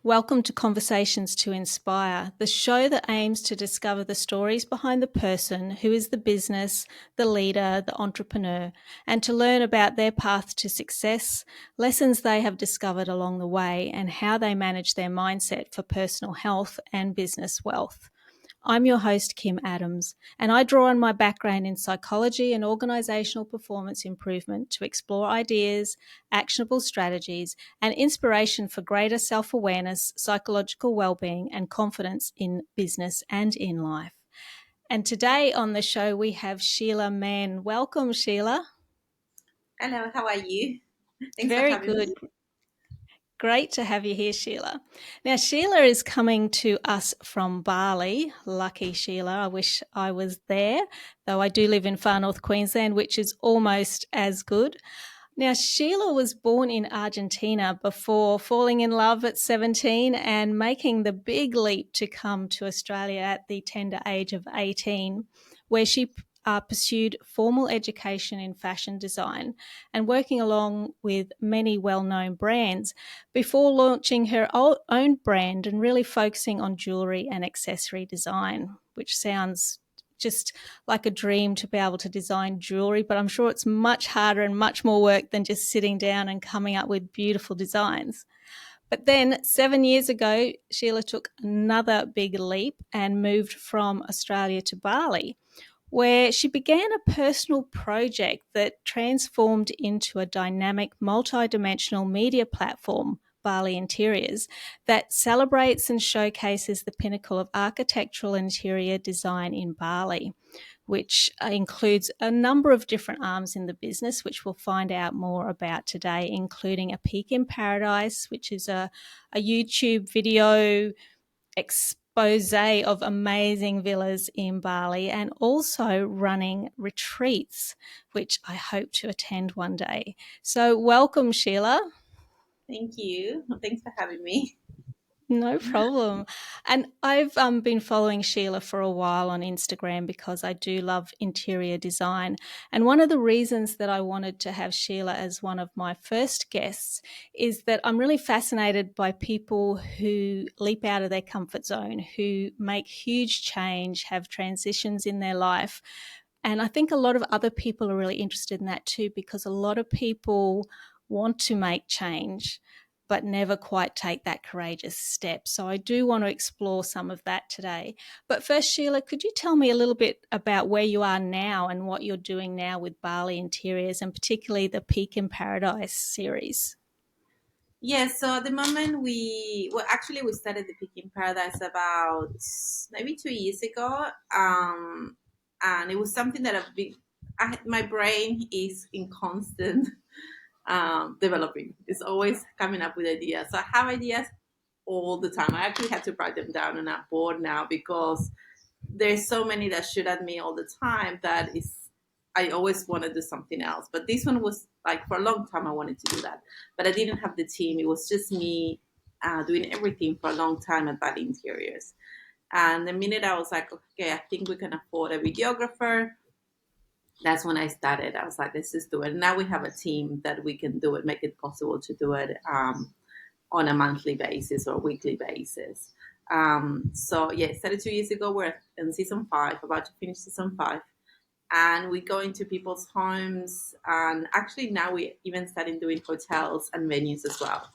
Welcome to Conversations to Inspire, the show that aims to discover the stories behind the person who is the business, the leader, the entrepreneur, and to learn about their path to success, lessons they have discovered along the way, and how they manage their mindset for personal health and business wealth. I'm your host, Kim Adams, and I draw on my background in psychology and organisational performance improvement to explore ideas, actionable strategies, and inspiration for greater self-awareness, psychological well-being, and confidence in business and in life. And today on the show, we have Sheila Man. Welcome, Sheila. Hello, how are you? Thanks for Very having good. me. Great to have you here, Sheila. Now, Sheila is coming to us from Bali. Lucky Sheila. I wish I was there, though I do live in far north Queensland, which is almost as good. Now, Sheila was born in Argentina before falling in love at 17 and making the big leap to come to Australia at the tender age of 18, where she pursued formal education in fashion design and working along with many well-known brands before launching her own brand and really focusing on jewellery and accessory design, which sounds just like a dream to be able to design jewellery, but I'm sure it's much harder and much more work than just sitting down and coming up with beautiful designs. But then 7 years ago, Sheila took another big leap and moved from Australia to Bali, where she began a personal project that transformed into a dynamic, multi-dimensional media platform, Bali Interiors, that celebrates and showcases the pinnacle of architectural interior design in Bali, which includes a number of different arms in the business, which we'll find out more about today, including a Peak in Paradise, which is a YouTube video expose of amazing villas in Bali, and also running retreats, which I hope to attend one day. So welcome, Sheila. Thank you. Thanks for having me. No problem. And I've been following Sheila for a while on Instagram because I do love interior design. And one of the reasons that I wanted to have Sheila as one of my first guests is that I'm really fascinated by people who leap out of their comfort zone, who make huge change, have transitions in their life. And I think a lot of other people are really interested in that too, because a lot of people want to make change but never quite take that courageous step. So I do want to explore some of that today. But first, Sheila, could you tell me a little bit about where you are now and what you're doing now with Bali Interiors, and particularly the Peak in Paradise series? Yes, so at the moment we started the Peak in Paradise about maybe 2 years ago. And it was something that my brain is in constant developing. It's always coming up with ideas. So I have ideas all the time. I actually had to write them down on a board now because there's so many that shoot at me all the time that is I always want to do something else. But this one was like for a long time I wanted to do that, but I didn't have the team. It was just me doing everything for a long time at Bali Interiors. And the minute I was like, okay, I think we can afford a videographer. That's when I started. I was like, let's just do it. Now we have a team that we can do it, make it possible to do it on a monthly basis or weekly basis. So yeah, started 2 years ago. We're in season 5, about to finish season 5, and we go into people's homes. And actually, now we even started doing hotels and venues as well.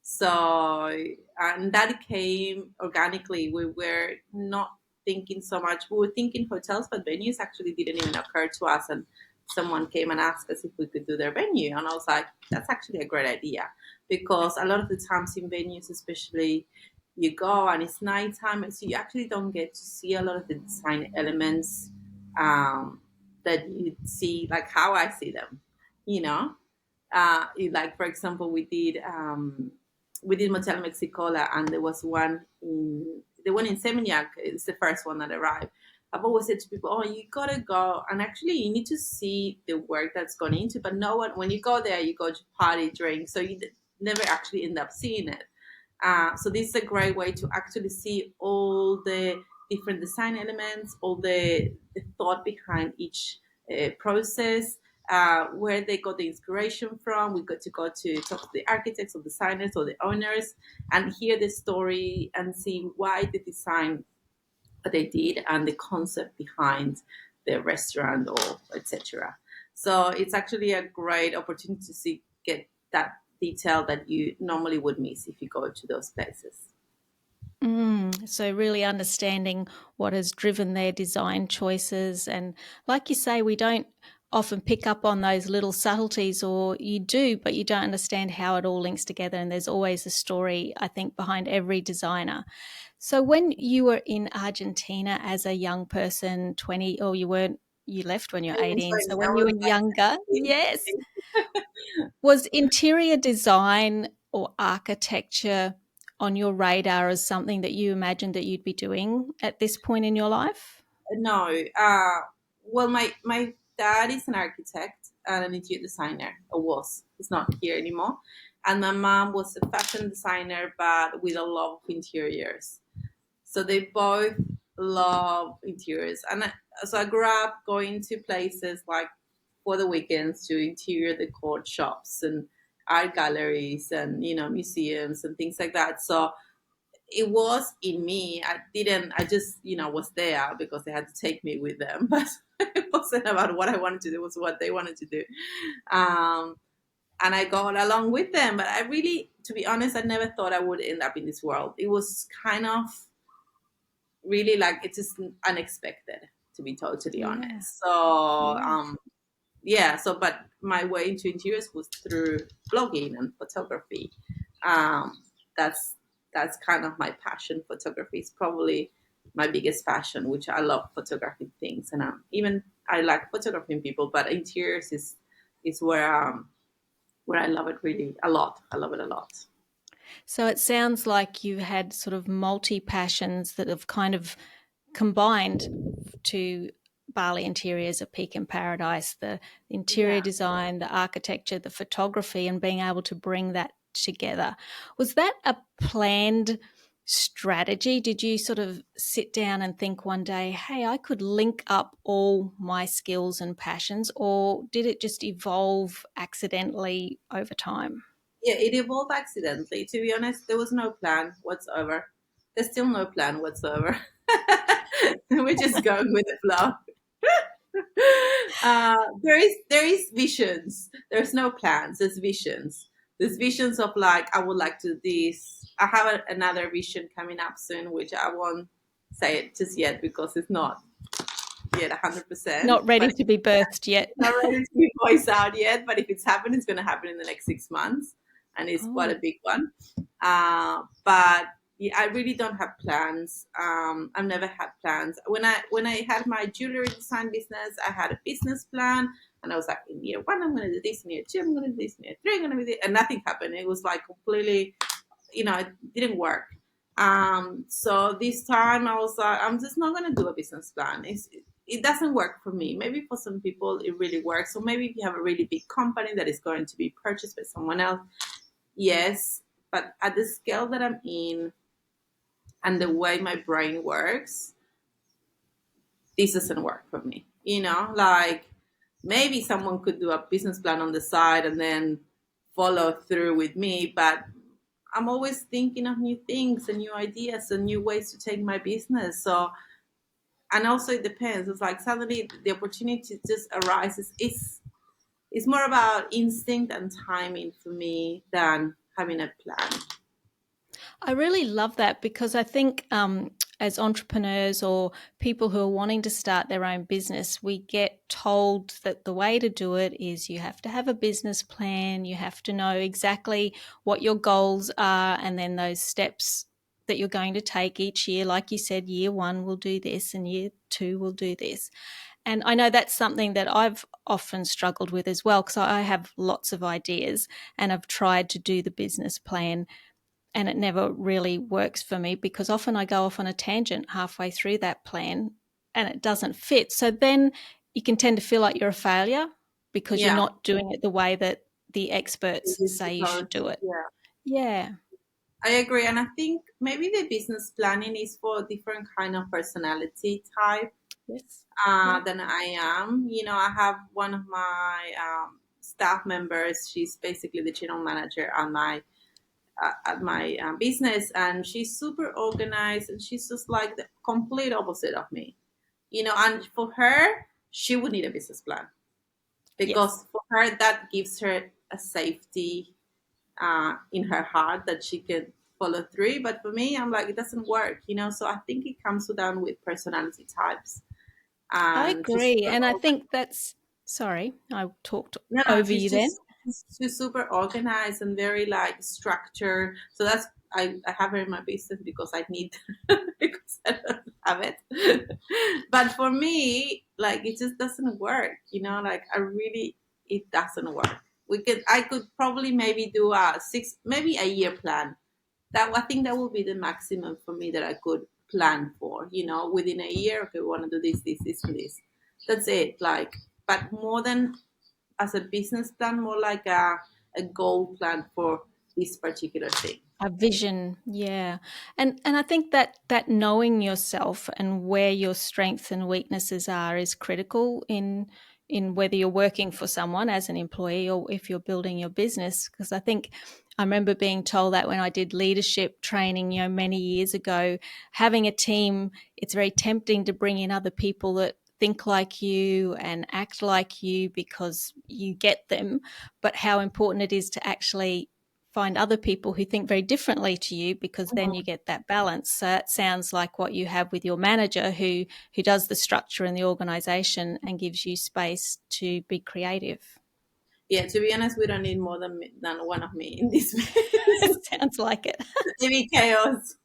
So and that came organically. We were not thinking so much. We were thinking hotels, but venues actually didn't even occur to us. And someone came and asked us if we could do their venue, and I was like, that's actually a great idea, because a lot of the times in venues, especially, you go and it's nighttime, so you actually don't get to see a lot of the design elements um, that you see, like how I see them, you know. Like for example, we did Motel Mexicola, and there was the one in Seminyak. It's the first one that arrived. I've always said to people, "Oh, you gotta go, and actually, you need to see the work that's gone into." But no one, when you go there, you go to party, drink, so you never actually end up seeing it. So this is a great way to actually see all the different design elements, all the thought behind each process, where they got the inspiration from. We got to go to talk to the architects or designers or the owners and hear the story and see why they designed what they did and the concept behind the restaurant or etc. So it's actually a great opportunity to see get that detail that you normally would miss if you go to those places. So really understanding what has driven their design choices. And like you say, we don't often pick up on those little subtleties, or you do, but you don't understand how it all links together. And there's always a story, I think, behind every designer. So when you were in Argentina as a young person, 20, or you weren't, you left when you were 18. So I when you was were younger, yes, 19. was interior design or architecture on your radar as something that you imagined that you'd be doing at this point in your life? No. Well, my dad is an architect and an interior designer, or was. He's not here anymore. And my mom was a fashion designer, but with a love of interiors. So they both love interiors. So I grew up going to places like for the weekends to interior decor shops and art galleries and museums and things like that. So it was in me. I just was there because they had to take me with them, but it wasn't about what I wanted to do. It was what they wanted to do. Um, and I got along with them. But I really, to be honest, I never thought I would end up in this world. It was kind of really like it's just unexpected, to be totally Yeah, honest. So yeah. yeah, so but my way into interiors was through blogging and photography. um, that's that's kind of my passion. Photography is probably my biggest passion, which I love photographing things, and even I like photographing people, but interiors is where I love it really a lot. I love it a lot. So it sounds like you had sort of multi passions that have kind of combined to Bali Interiors, a peak in paradise, the interior Yeah. design, the architecture, the photography, and being able to bring that together. Was that a planned strategy? Did you sort of sit down and think one day, hey, I could link up all my skills and passions, or did it just evolve accidentally over time? Yeah, it evolved accidentally. To be honest, there was no plan whatsoever. There's still no plan whatsoever. We're just going with the flow. There is visions. There's no plans. There's visions. There's visions of like I would like to do this. I have another vision coming up soon, which I won't say it just yet because it's not yet 100%. Not But ready to it's be birthed yet. not ready to be voiced out yet. But if it's happened, it's going to happen in the next 6 months, and it's quite Oh, a big one. But yeah, I really don't have plans. I've never had plans. When I had my jewellery design business, I had a business plan, and I was like, in year one, I'm going to do this. In year two, I'm going to do this. In year three, I'm going to do this, and nothing happened. It was like completely, it didn't work. So this time I was like, I'm just not going to do a business plan. It doesn't work for me. Maybe for some people it really works. So maybe if you have a really big company that is going to be purchased by someone else, yes. But at the scale that I'm in and the way my brain works, this doesn't work for me. Like maybe someone could do a business plan on the side and then follow through with me, but I'm always thinking of new things and new ideas and new ways to take my business. So, and also it depends. It's like suddenly the opportunity just arises. It's more about instinct and timing for me than having a plan. I really love that because I think as entrepreneurs or people who are wanting to start their own business, we get told that the way to do it is you have to have a business plan, you have to know exactly what your goals are, and then those steps that you're going to take each year. Like you said, year one will do this, and year two will do this. And I know that's something that I've often struggled with as well because I have lots of ideas and I've tried to do the business plan and it never really works for me because often I go off on a tangent halfway through that plan and it doesn't fit. So then you can tend to feel like you're a failure because you're Yeah, not doing it the way that the it experts is say you should supposed. do it. Yeah, Yeah. I agree, and I think maybe the business planning is for a different kind of personality type. Yes. Yeah. than I am. I have one of my staff members. She's basically the general manager at my business, and she's super organized, and she's just like the complete opposite of me. And for her, she would need a business plan, Yes. because for her that gives her a safety in her heart that she can follow through. But for me, I'm like, it doesn't work. So I think it comes down with personality types. I And she's agree. super And I organized. think that's, sorry, I talked No, over she's you then. just she's super organized and very like structured. So I have her in my business because I need because I don't have it. But for me, like it just doesn't work. Like I really it doesn't work. I could probably maybe do a maybe a year plan. That I think that would be the maximum for me that I could plan for. Within a year, okay, we want to do this, and this. That's it. Like, but more than as a business plan, more like a goal plan for this particular thing. A vision, yeah. And I think that knowing yourself and where your strengths and weaknesses are is critical in whether you're working for someone as an employee or if you're building your business. Because I think I remember being told that when I did leadership training, many years ago, having a team, it's very tempting to bring in other people that think like you and act like you because you get them, but how important it is to actually find other people who think very differently to you, because then you Mhm. get that balance. So it sounds like what you have with your manager who does the structure and the organization and gives you space to be creative. Yeah, to be honest, we don't need more than one of me in this It space. sounds like it. Maybe chaos.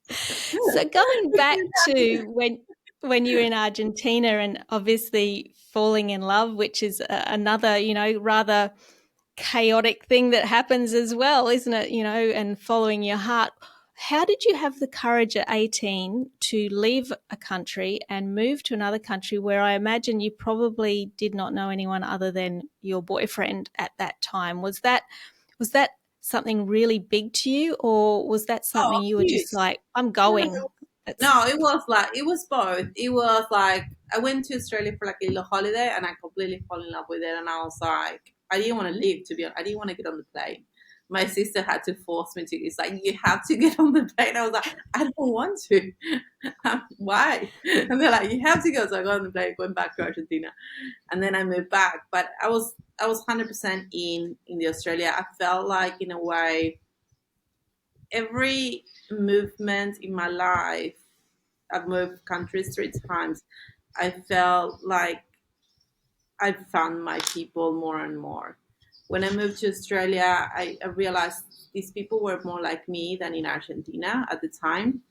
So going back to when you're in Argentina and obviously falling in love, which is another, rather chaotic thing that happens as well, isn't it? And following your heart. How did you have the courage at 18 to leave a country and move to another country where I imagine you probably did not know anyone other than your boyfriend at that time? Was that something really big to you, or was that Oh, something you were huge. just like, I'm No, going? That's no, it was both. It was like I went to Australia for like a little holiday, and I completely fell in love with it. And I was like, I didn't want to leave. To be honest, I didn't want to get on the plane. My sister had to force me to. It's like you have to get on the plane. I was like, I don't want to. Why? And they're like, you have to go. So I got on the plane, going back to Argentina, and then I moved back. But I was 100% in the Australia. I felt like in a way every movement in my life, I've moved countries 3 times. I felt like I found my people more and more. When I moved to Australia, I realized these people were more like me than in Argentina at the time.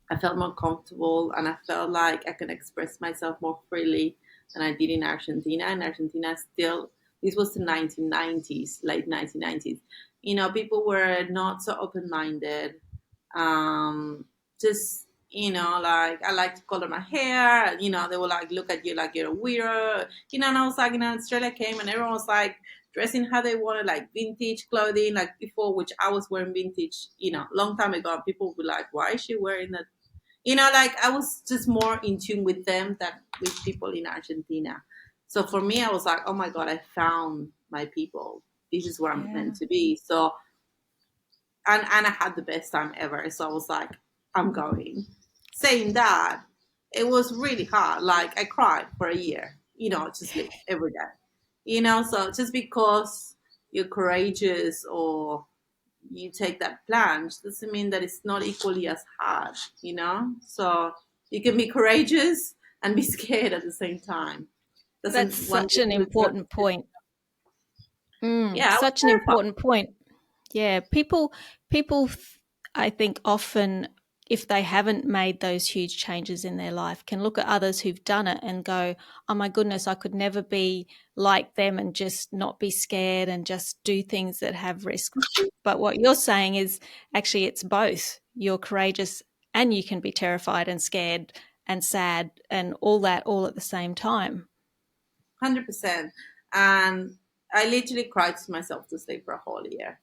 I felt more comfortable, and I felt like I can express myself more freely than I did in Argentina. In Argentina, still, this was the 1990s, late 1990s. People were not so open minded. Just like I like to color my hair. They will like look at you like you're a weirdo. And I was like, Australia came and everyone was like dressing how they wanted, like vintage clothing, like before, which I was wearing vintage, long time ago. And people would be like, why is she wearing that? Like I was just more in tune with them than with people in Argentina. So for me, I was like, oh my God, I found my people. This is where I'm meant yeah. to be. So, and I had the best time ever. So I was like, I'm going. Saying that, it was really hard. Like I cried for a year, just like every day. So just because you're courageous or you take that plunge doesn't mean that it's not equally as hard. So you can be courageous and be scared at the same time. That's Doesn't one such an important point. Yeah, I was Such an terrified. important point. Yeah, people I think often, if they haven't made those huge changes in their life, can look at others who've done it and go, "Oh my goodness, I could never be like them and just not be scared and just do things that have risk." But what you're saying is actually it's both. You're courageous and you can be terrified and scared and sad and all that all at the same time. 100%. And I literally cried to myself to sleep for a whole year.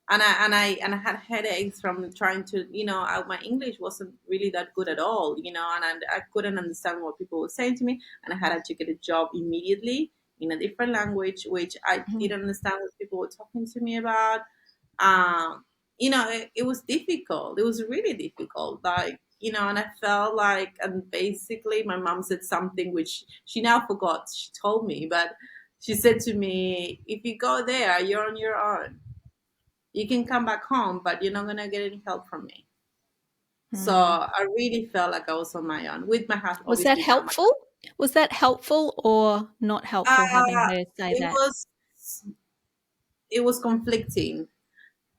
And I had headaches from trying to, my English wasn't really that good at all, and I couldn't understand what people were saying to me, and I had to get a job immediately in a different language, which I Mhm. didn't understand what people were talking to me about. It was difficult. It was really difficult. Like, and I felt like, and basically my mom said something which she now forgot. She told me, but she said to me, if you go there, you're on your own. You can come back home, but you're not going to get any help from me. So Mm. I really felt like I was on my own with my husband, Was that obviously now my helpful? Was that helpful or not helpful having uh, her say it that? was it was conflicting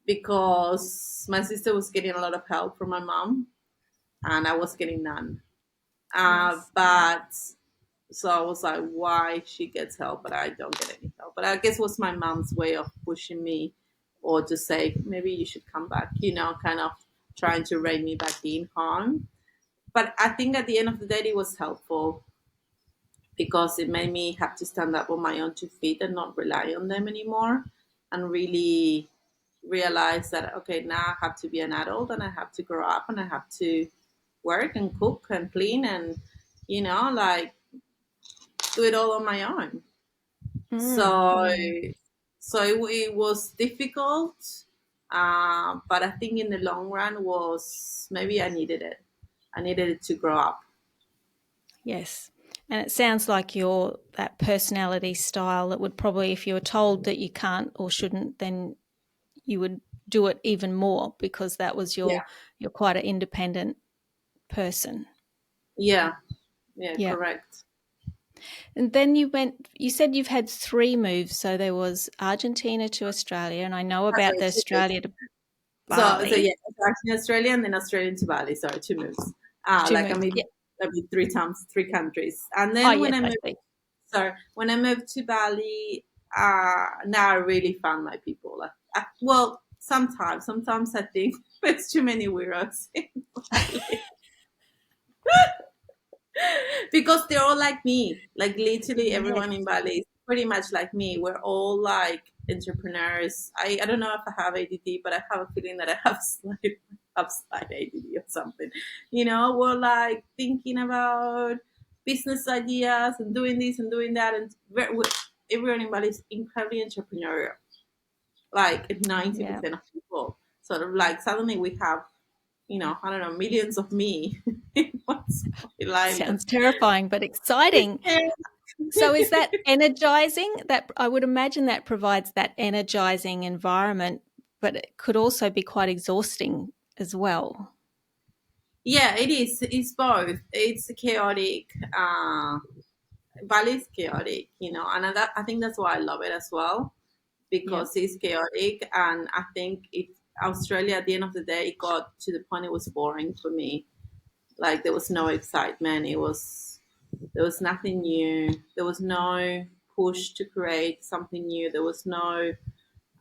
because my sister was getting a lot of help from my mom and I was getting none. Yes. But so I was like, why she gets help, but I don't get any help. But I guess it was my mom's way of pushing me or to say, maybe you should come back, kind of trying to rein me back in home. But I think at the end of the day, it was helpful because it made me have to stand up on my own two feet and not rely on them anymore and really realize that, okay, now I have to be an adult and I have to grow up and I have to work and cook and clean and, like do it all on my own. So, Mm. it was difficult, but I think in the long run was maybe I needed it. I needed it to grow up. Yes. And it sounds like you're that personality style that would probably, if you were told that you can't or shouldn't, then you would do it even more because that was Yeah, you're quite an independent person. yeah, yeah, Yeah. correct. And then you said you've had three moves. So there was Argentina to Australia, and I know about Sorry, the two moves. Australia to So Bali. yeah, so actually Australia and then Australian to Bali. Sorry, two moves. Two Like moves. Yeah. I mean three times, three countries, and Oh, then yes, when I I moved, see. sorry, when I moved to Bali, now I really found my people. Well, sometimes I think there's too many weirdos in Bali because they're all like me. Like literally Yes. everyone in Bali is pretty much like me. We're all like entrepreneurs. I don't know if I have ADD, but I have a feeling that I have slight ADD or something. We're like thinking about business ideas and doing this and doing that, and everyone in Bali is incredibly entrepreneurial. Like ninety Yeah. percent of people, sort of like suddenly we have, I don't know, millions of me in one small island. Sounds terrifying, but exciting. So is that energizing? That I would imagine that provides that energizing environment, but it could also be quite exhausting as well. Yeah, it is. It's both. It's chaotic. Bali is chaotic, and I think that's why I love it as well Yep. because it's chaotic. And I think Australia at the end of the day it got to the point it was boring for me. Like there was no excitement. There was nothing new. There was no push to create something new. There was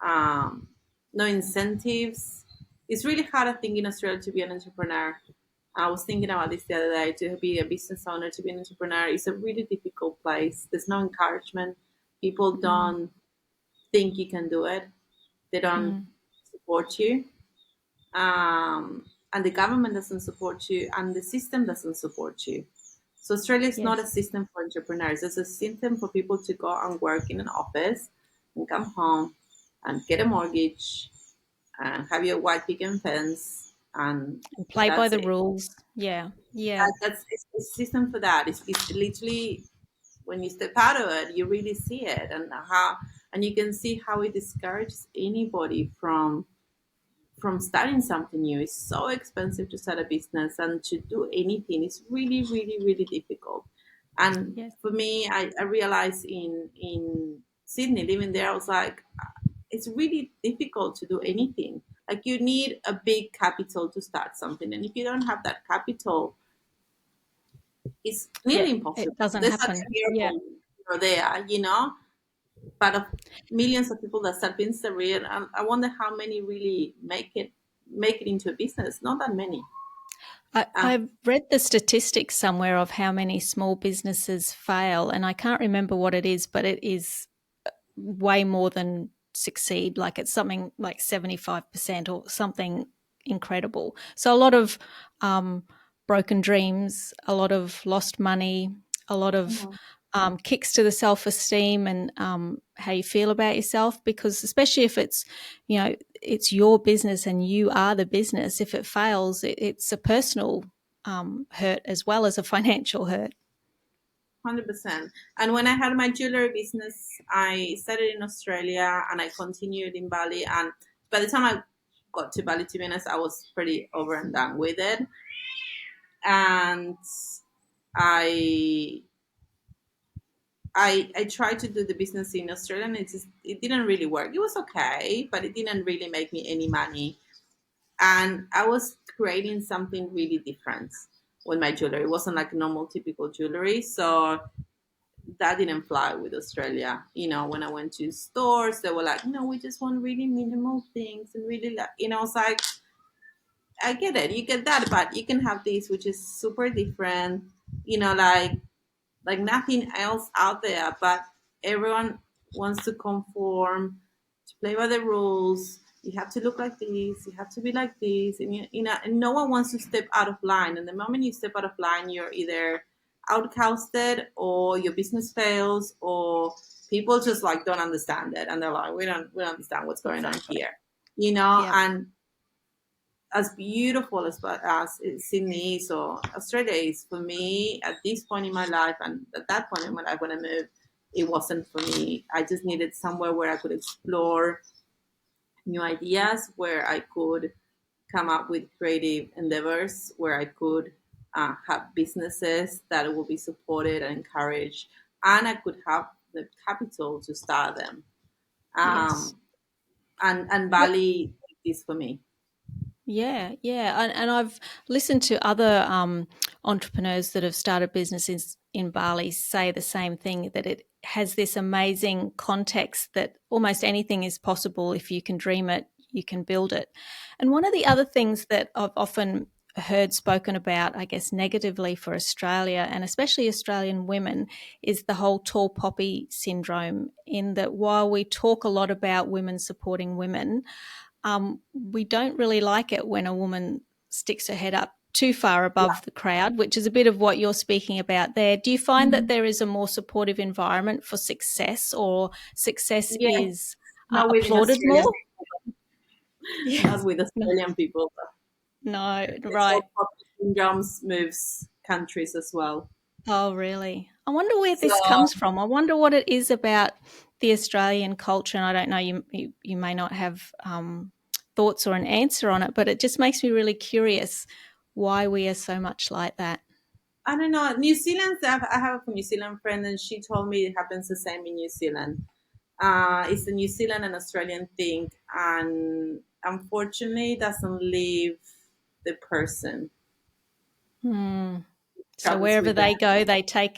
um, no incentives. It's really hard, I think, in Australia to be an entrepreneur. I was thinking about this the other day. To be a business owner, to be an entrepreneur, is a really difficult place. There's no encouragement. People Mm, don't think you can do it. They don't mm, support you, and the government doesn't support you, and the system doesn't support you. So Australia is not a yes. system for entrepreneurs. It's a system for people to go and work in an office and come home and get a mortgage and have your white picket fence, and And play by that's the it. rules. Yeah. Yeah. That's it's a system for that. It's literally when you step out of it, you really see it, and you can see how it discourages anybody from starting something new. It's so expensive to start a business and to do anything. It's really, really, really difficult. And Yes. for me, I realized in Sydney, living there, I was like, it's really difficult to do anything. Like you need a big capital to start something, and if you don't have that capital, it's Yeah. nearly It impossible. doesn't There's a happen. Yeah. miracle there, but of millions of people that start business career, I wonder how many really make it into a business. Not that many. Uh, I've read the statistics somewhere of how many small businesses fail, and I can't remember what it is, but it is way more than succeed. Like it's something like 75% or something incredible. So a lot of broken dreams, a lot of lost money, a lot of Mhm. kicks to the self-esteem and how you feel about yourself, because especially if it's, you know, it's your business and you are the business, if it fails, it's a personal hurt as well as a financial hurt. 100%. And when I had my jewelry business, I started in Australia and I continued in Bali. And by the time I got to Bali, to be honest, I was pretty over and done with it. And I I tried to do the business in Australia and it didn't really work. It was okay, but it didn't really make me any money. And I was creating something really different with my jewelry. It wasn't like normal typical jewelry. So that didn't fly with Australia. You know, when I went to stores, they were like, no, we just want really minimal things and really, like, you know, it's like, I get it, you get that, but you can have this, which is super different, you know, like nothing else out there, but everyone wants to conform, to play by the rules. You have to look like this, you have to be like this, and you know, and no one wants to step out of line. And the moment you step out of line, you're either outcasted or your business fails, or people just like don't understand it, and they're like, we don't understand what's going on Exactly. here, you know. Yeah. And as beautiful as Sydney is or Australia is for me at this point in my life, and at that point in my life when I moved, it wasn't for me. I just needed somewhere where I could explore new ideas, where I could come up with creative endeavors, where I could have businesses that will be supported and encouraged, and I could have the capital to start them. Yes. Um, and Bali is for me. Yeah, yeah, and I've listened to other entrepreneurs that have started businesses in Bali say the same thing, that it has this amazing context that almost anything is possible if you can dream it, you can build it. And one of the other things that I've often heard spoken about, I guess, negatively for Australia and especially Australian women, is the whole tall poppy syndrome. In that, while we talk a lot about women supporting women, we don't really like it when a woman sticks her head up too far above the crowd, which is a bit of what you're speaking about there. Do you find that there is a more supportive environment for success, or success Yeah, is not within applauded Australia, more? Yeah. not with No, Australian people. no, The right. soft syndromes moves countries as well. Oh, really? I wonder where So this comes from. I wonder what it is about the Australian culture. And I don't know, you may not have thoughts or an answer on it, but it just makes me really curious why we are so much like that. I don't know. New Zealand, I have a New Zealand friend, and she told me it happens the same in New Zealand. It's a New Zealand and Australian thing, and unfortunately, it doesn't leave the person. Hmm. It So travels wherever with them. they go,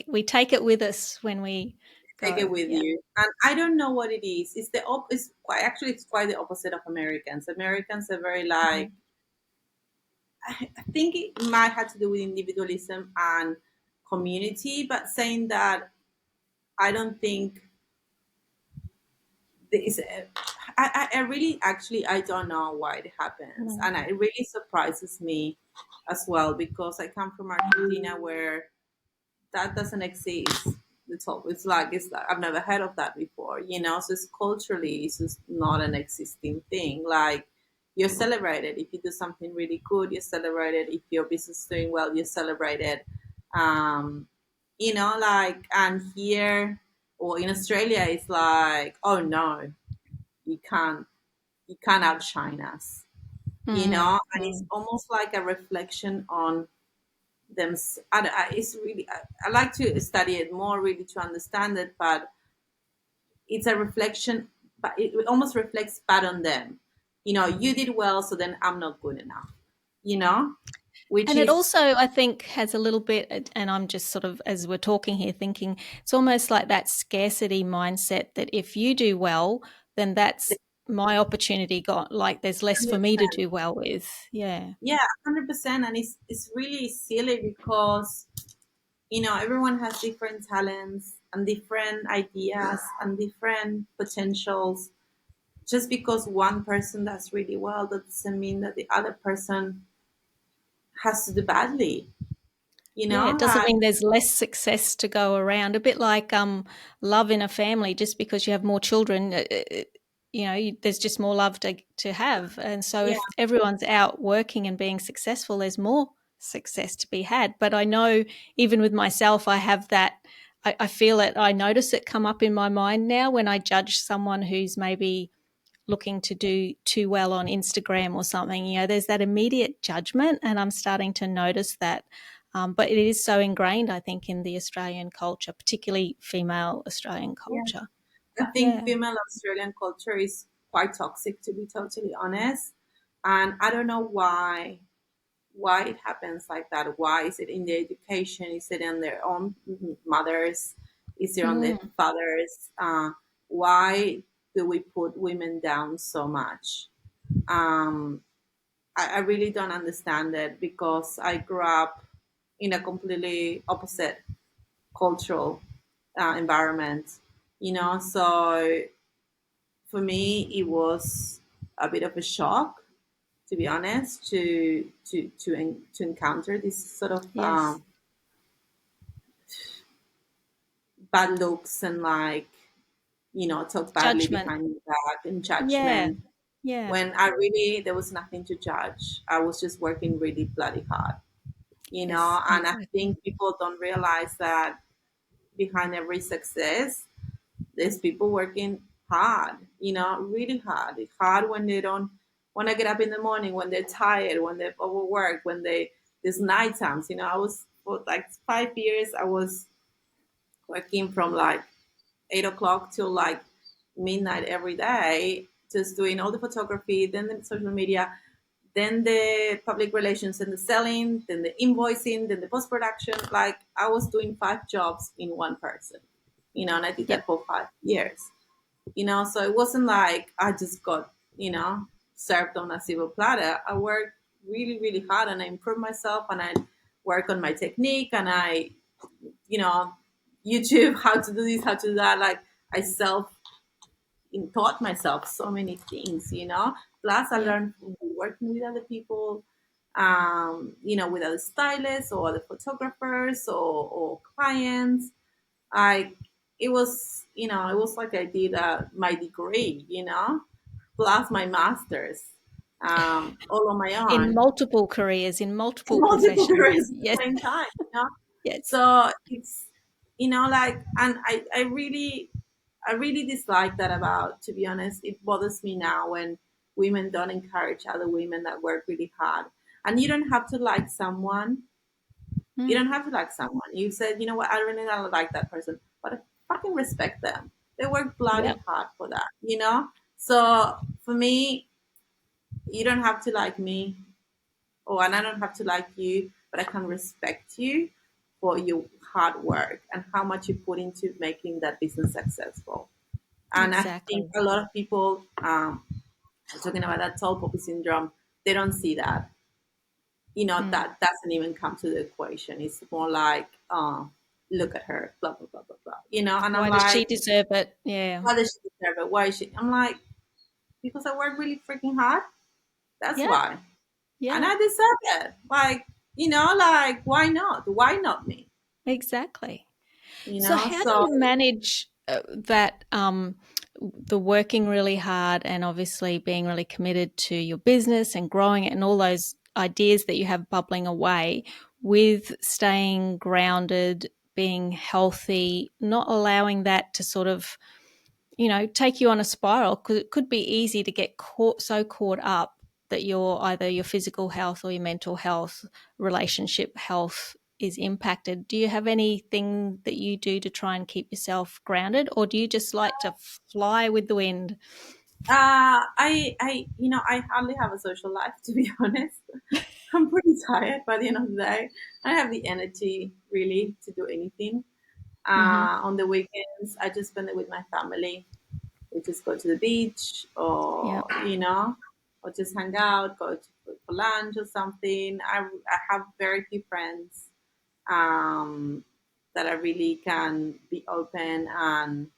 we take it with us when we Take it go. with Yeah. you. And I don't know what it is. It's quite actually it's quite the opposite of Americans. Americans are very like, Mm. I think it might have to do with individualism and community, but saying that I don't think this. I really actually I don't know why it happens, Mm. and it really surprises me as well because I come from Argentina where that doesn't exist. It's like I've never heard of that before, you know. So it's culturally, it's just not an existing thing. Like you're celebrated if you do something really good. You're celebrated if your business is doing well. You're celebrated, um, you know. Like and here or in Australia, it's like, oh no, you can't, you can't outshine us, you Mm. know. And it's Mm. almost like a reflection on them. It's really I like to study it more really to understand it, but it's a reflection, but it almost reflects bad on them. You know, you did well, so then I'm not good enough, you know, which And it is also, I think, has a little bit, and I'm just sort of, as we're talking here, thinking it's almost like that scarcity mindset that if you do well, then that's my opportunity got, like there's less for me to do well with. Yeah. yeah, 100%. And it's really silly because you know everyone has different talents and different ideas and different potentials, just because one person does really well, that doesn't mean that the other person has to do badly. You Yeah, know, it doesn't like mean there's less success to go around. A bit like love in a family. Just because you have more children, there's just more love to have. And so, yeah, if everyone's out working and being successful, there's more success to be had. But I know, even with myself, I have that. I feel it. I notice it come up in my mind now when I judge someone who's maybe looking to do too well on Instagram or something. There's that immediate judgment, and I'm starting to notice that. But it is so ingrained, I think, in the Australian culture, particularly female Australian yeah. culture. I think Yeah. female Australian culture is quite toxic, to be totally honest. And I don't know why it happens like that. Why is it in their education? Is it in their own mothers? Is it on their Mm, fathers? Why do we put women down so much? Um, I really don't understand it because I grew up in a completely opposite cultural environment. So for me, it was a bit of a shock, to be honest, to encounter this sort of yes. bad looks and like talk badly Judgment. behind your back and Yeah. judgment. Yeah. When I really there was nothing to judge. I was just working really bloody hard, Yes. and I Exactly. think people don't realize that behind every success there's people working hard, really hard. It's hard when they don't want to get up in the morning, when they're tired, when they're overworked, when there's night times. I was for like 5 years, I was working from like 8 o'clock till like midnight every day, just doing all the photography, then the social media, then the public relations and the selling, then the invoicing, then the post production. Like I was doing 5 jobs in one person, and I did Yep. that for 5 years. So it wasn't like I just got, served on a silver platter. I worked really, really hard and I improved myself and I work on my technique and I, you know, YouTube how to do this, how to do that. Like I self taught myself so many things. Plus I Yep. learned from working with other people, with other stylists or other photographers or clients. I it was like I did my degree, plus my master's, all on my In own, multiple careers, in and multiple multiple professions. careers at Yes. the same time. Yes. So it's like, and I really dislike that about. To be honest, it bothers me now when women don't encourage other women that work really hard. And you don't have to like someone. You Mm. don't have to like someone. You said, you know what, I really don't like that person, but I fucking respect them. They work bloody Yep. hard for that. So for me, you don't have to like me, and I don't have to like you, but I can respect you for your hard work and how much you put into making that business successful. And I think Exactly. a lot of people talking about that tall poppy syndrome, they don't see that. Mm. That doesn't even come to the equation. It's more like, look at her, blah blah blah blah blah. And I'm Why does she like, deserve it? Yeah. why does she deserve it? Why is she? I'm like, because I work really freaking hard. That's Yeah. why, and Yeah. I deserve it. Like, like why not? Why not me? Exactly. You So, know. how do So you manage that? The working really hard and obviously being really committed to your business and growing it and all those ideas that you have bubbling away with staying grounded, being healthy, not allowing that to sort of take you on a spiral because it could be easy to get caught up that either your physical health or your mental health, relationship health is impacted. Do you have anything that you do to try and keep yourself grounded, or do you just like to fly with the wind? I hardly have a social life, to be honest. I'm pretty tired by the end of the day. I don't have the energy really to do anything. Mm-hmm. On the weekends, I just spend it with my family. We just go to the beach, Yeah, or just hang out, go for lunch or something. I have very few friends, um, that I really can be open and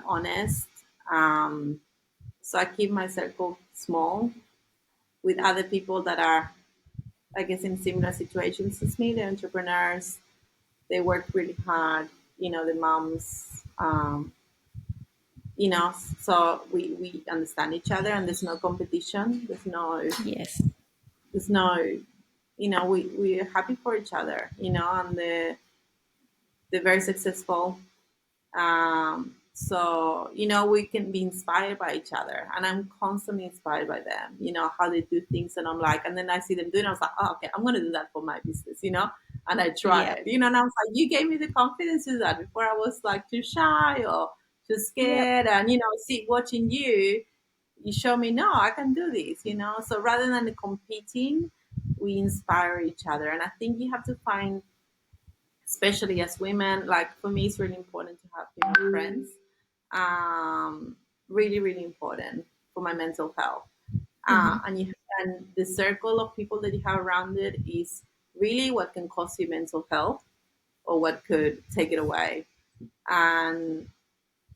honest. Um, So I keep my circle small with other people that are, I guess, in similar situations as me. They're entrepreneurs. They work really hard. The moms. So we understand each other, and there's no competition. Yes. There's no, we're happy for each other. And they're very successful. So we can be inspired by each other, and I'm constantly inspired by them. How they do things, and I'm like, and then I see them doing. I was like, oh, okay, I'm gonna do that for my business. And I try Yeah. it. And I was like, you gave me the confidence to do that. Before I was like too shy or too Yep. scared, and see watching you show me no, I can do this. So rather than competing, we inspire each other, and I think you have to find, especially as women, like for me it's really important to have female friends. Really really important for my mental health. Mm-hmm. And the circle of people that you have around it is really what can cost you mental health or what could take it away. And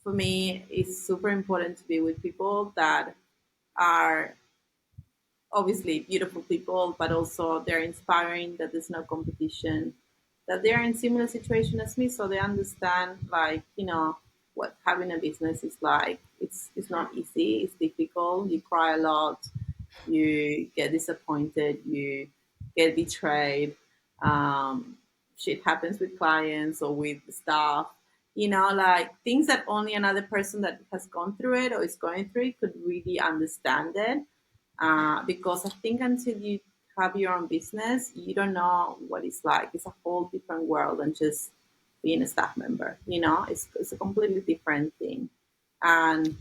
for me it's super important to be with people that are obviously beautiful people, but also they're inspiring, that there's no competition, that they're in similar situation as me, so they understand, like, what having a business is like. It's not easy, it's difficult, you cry a lot, you get disappointed, you get betrayed, um, shit happens with clients or with staff, like things that only another person that has gone through it or is going through it could really understand it. Because I think until you have your own business, you don't know what it's like. It's a whole different world than just being a staff member. It's a completely different thing, and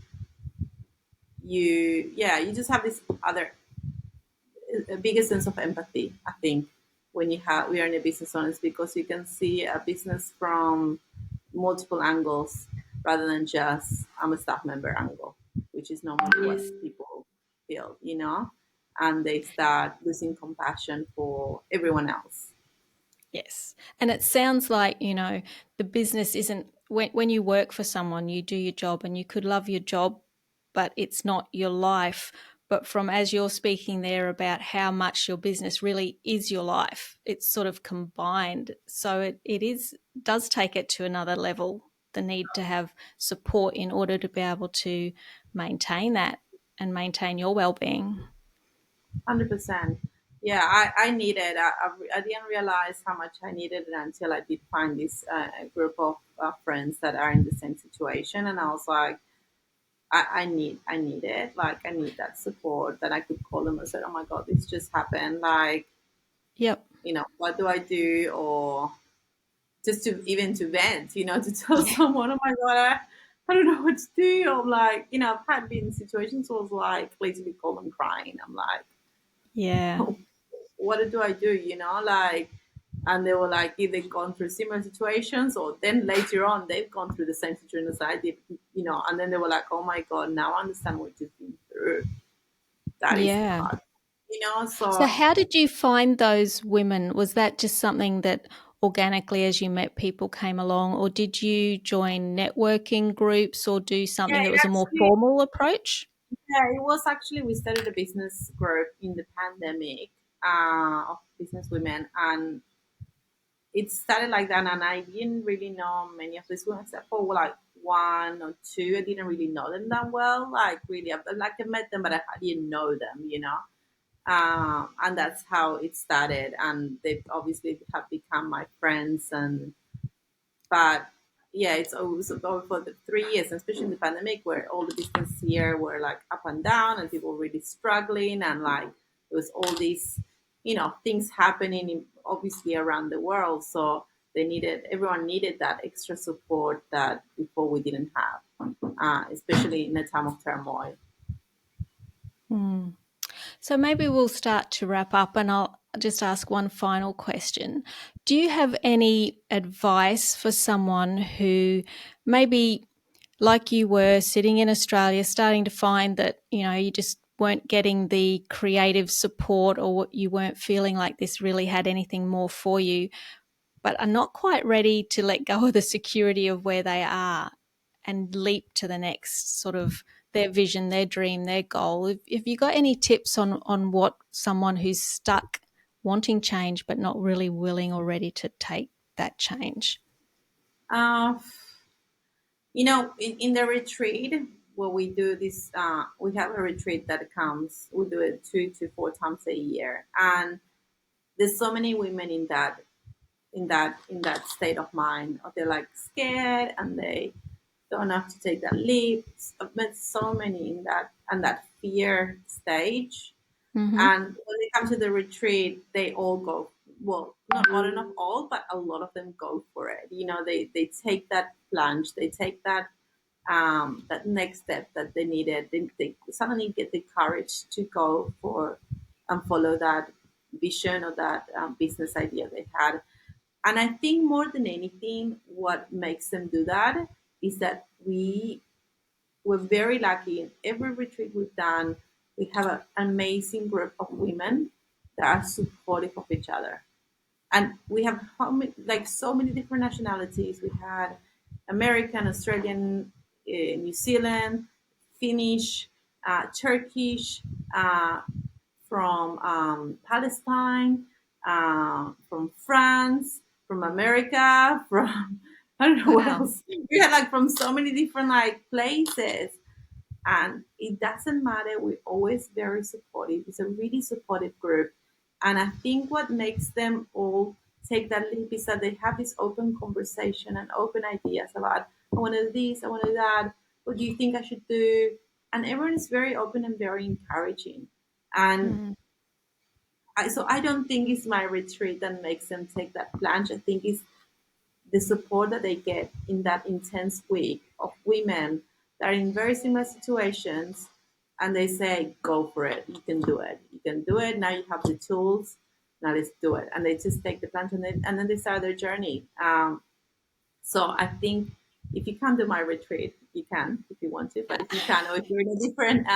you just have this other a bigger sense of empathy. I think when we are in a business owners, because you can see a business from multiple angles rather than just I'm a staff member angle, which is normally what Yes. people feel, and they start losing compassion for everyone else. Yes. And it sounds like, the business isn't, when you work for someone, you do your job and you could love your job, but it's not your life. But from as you're speaking there about how much your business really is your life, it's sort of combined. So does take it to another level, the need to have support in order to be able to maintain that and maintain your well-being. 100%. Yeah, I needed. I didn't realize how much I needed it until I did find this group of friends that are in the same situation, and I was like, I need it. Like I need that support that I could call them and say, oh my god, this just happened. Like, Yep. what do I do? Or just to even to vent, to tell someone, oh my god, I don't know what to do. I'm like, I've had been in situations where I was like literally call them crying. I'm like, Yeah. what do I do? Like, and they were like either gone through similar situations or then later on they've gone through the same situation as I did, and then they were like, oh my god, now I understand what you've been through. That is Yeah. hard. So, So how did you find those women? Was that just something that organically, as you met people, came along, or did you join networking groups or do yeah, something that it was a more actually formal approach? yeah, it was actually we started a business group in the pandemic of business women, and it started like that. And I didn't really know many of these women except for like one or two. I didn't really know them that well. Like really, like I met them, but I didn't know them. And that's how it started. And they obviously have become my friends, and but yeah, it's always over for the 3 years, especially in the pandemic, where all the business here were like up and down, and people were really struggling, and like there was all these, things happening, obviously around the world. So everyone needed that extra support that before we didn't have, especially in a time of turmoil. Hmm. So, maybe we'll start to wrap up and I'll just ask one final question. Do you have any advice for someone who maybe like you were sitting in Australia, starting to find that, you just weren't getting the creative support or you weren't feeling like this really had anything more for you, but are not quite ready to let go of the security of where they are and leap to the next sort of their vision, their dream, their goal. If you got any tips on what someone who's stuck wanting change but not really willing or ready to take that change? Uh, in the retreat, where we do this, we have a retreat that comes. We do it 2 to 4 times a year, and there's so many women in that state of mind. Or they're like scared and they don't have to take that leap. I've met so many in that fear stage. Mm-hmm. And when they come to the retreat, they all go, well, not all, but a lot of them go for it. They take that plunge, they take that next step that they needed. They suddenly get the courage to go for and follow that vision or that business idea they had. And I think more than anything, what makes them do that is that we're very lucky. In every retreat we've done, we have an amazing group of women that are supportive of each other. And we have like so many different nationalities. We had American, Australian, New Zealand, Finnish, Turkish, from Palestine, from France, from America, from I don't know what Wow. else. We had like from so many different like places, and it doesn't matter. We're always very supportive. It's a really supportive group, and I think what makes them all take that leap is that they have this open conversation and open ideas about I want to do this, I want to do that. What do you think I should do? And everyone is very open and very encouraging. And Mm. so I don't think it's my retreat that makes them take that plunge. I think it's the support that they get in that intense week of women that are in very similar situations, and they say, "Go for it! You can do it! You can do it! Now you have the tools. Now let's do it!" And they just take the plunge, and then they start their journey. So I think if you come to my retreat, you can if you want to, but if you can, or if you're in a different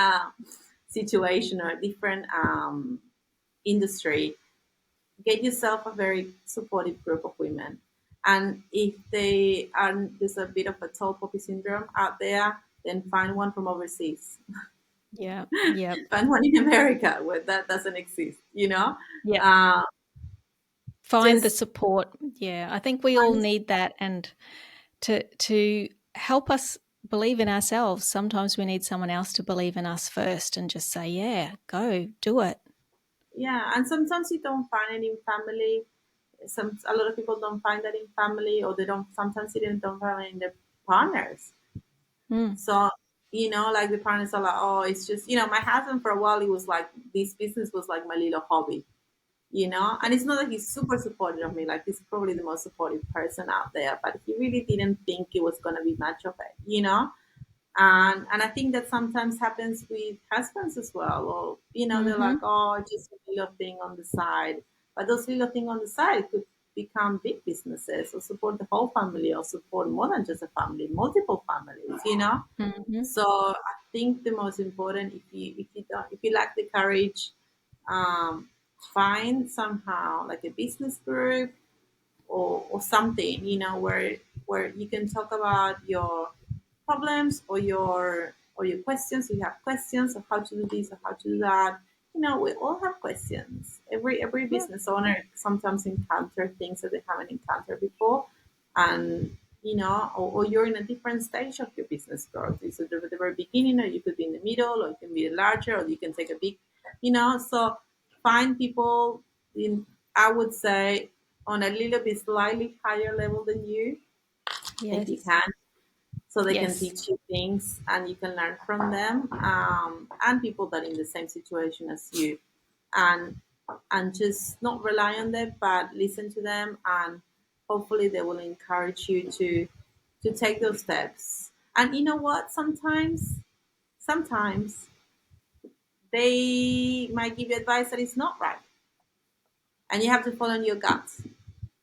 situation or a different industry, get yourself a very supportive group of women. And if they are there's a bit of a tall poppy syndrome out there, then find one from overseas. Yeah. Yep. Find one in America where that doesn't exist. Yep. Uh, Find the just support. Yeah. I think we all find, need that, and to help us believe in ourselves. Sometimes we need someone else to believe in us first and just say, "Yeah, go do it." yeah, and sometimes you don't find it in family. A lot of people don't find that in family, or they don't. Sometimes they don't find it in their partners. Mm. So, like the partners are like, oh, it's just, my husband for a while, he was like, this business was like my little hobby, and it's not that he's super supportive of me, like he's probably the most supportive person out there, but he really didn't think it was going to be much of it. And I think that sometimes happens with husbands as well. Or, they're like, Mm-hmm. oh, just a little thing on the side. But those little thing on the side could become big businesses or support the whole family or support more than just a family, multiple families. Mm-hmm. So I think the most important, if you lack the courage, um, find somehow like a business group or something, where you can talk about your problems or your questions. You have questions of how to do this or how to do that. We all have questions. Every Yeah. business owner sometimes encounter things that they haven't encountered before, and or you're in a different stage of your business growth. So the very beginning, or you could be in the middle, or you can be larger, or you can take a big, So find people in, I would say, on a little bit slightly higher level than you, if you Yes. can, so they can Yes. teach you things and you can learn from them, and people that are in the same situation as you, and just not rely on them but listen to them, and hopefully they will encourage you to take those steps. And you know what, sometimes they might give you advice that is not right, and you have to follow your gut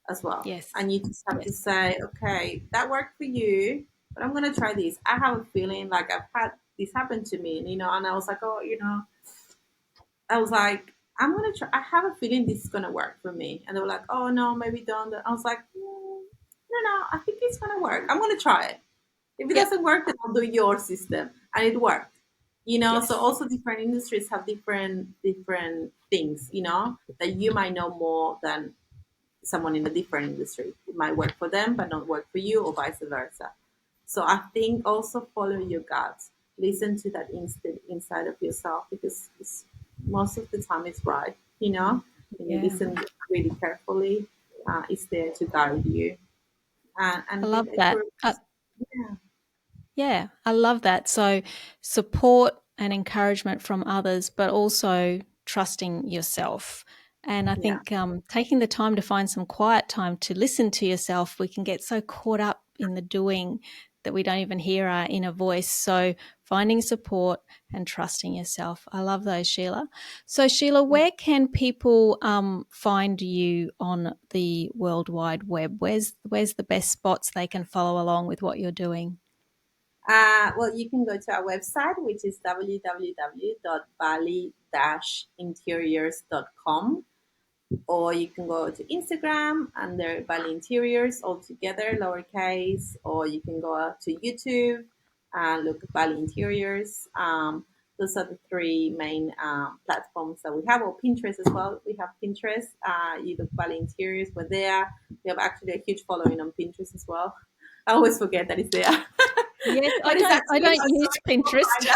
as well. Yes. And you just have to Yes. say, okay, that worked for you, but I'm going to try this. I have a feeling like I've had this happen to me, and I was like, oh, I was like, I'm going to try. I have a feeling this is going to work for me. And they were like, oh, no, maybe don't. I was like, no, I think it's going to work. I'm going to try it. If it Yep. doesn't work, then I'll do your system. And it worked. So Yes. also different industries have different things, that you might know more than someone in a different industry. It might work for them but not work for you, or vice versa. So I think also follow your guts. Listen to that instinct inside of yourself, because most of the time it's right. When you Yeah. listen really carefully, it's there to guide you I and love give a that. yeah. Yeah, I love that. So, support and encouragement from others, but also trusting yourself. And I Yeah. think taking the time to find some quiet time to listen to yourself, we can get so caught up in the doing that we don't even hear our inner voice. So, finding support and trusting yourself. I love those, Sheila. So, Sheila, where can people find you on the World Wide Web? Where's the best spots they can follow along with what you're doing? Well, you can go to our website, which is www.bali-interiors.com, or you can go to Instagram under Bali Interiors all together, lowercase, or you can go out to YouTube and look at Bali Interiors. Those are the three main platforms that we have, or Pinterest as well. We have Pinterest. You look Bali Interiors, we're there. We have actually a huge following on Pinterest as well. I always forget that it's there. Yes, But it's I actually don't not so use many people Pinterest.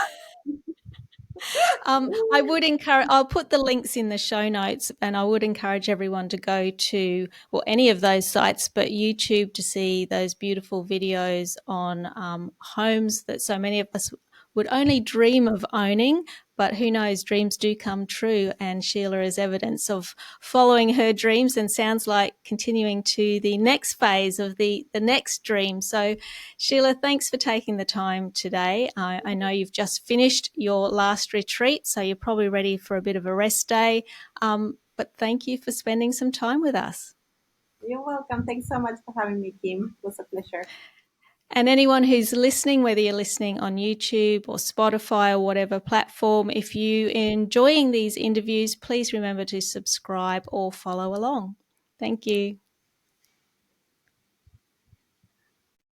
find I us. would encourage, I'll put the links in the show notes, and I would encourage everyone to go to, well, any of those sites, but YouTube, to see those beautiful videos on homes that so many of us would only dream of owning. But who knows, dreams do come true. And Sheila is evidence of following her dreams, and sounds like continuing to the next phase of the next dream. So, Sheila, thanks for taking the time today. I know you've just finished your last retreat, so you're probably ready for a bit of a rest day. But thank you for spending some time with us. You're welcome. Thanks so much for having me, Kim. It was a pleasure. And anyone who's listening, whether you're listening on YouTube or Spotify or whatever platform, if you're enjoying these interviews, please remember to subscribe or follow along. Thank you.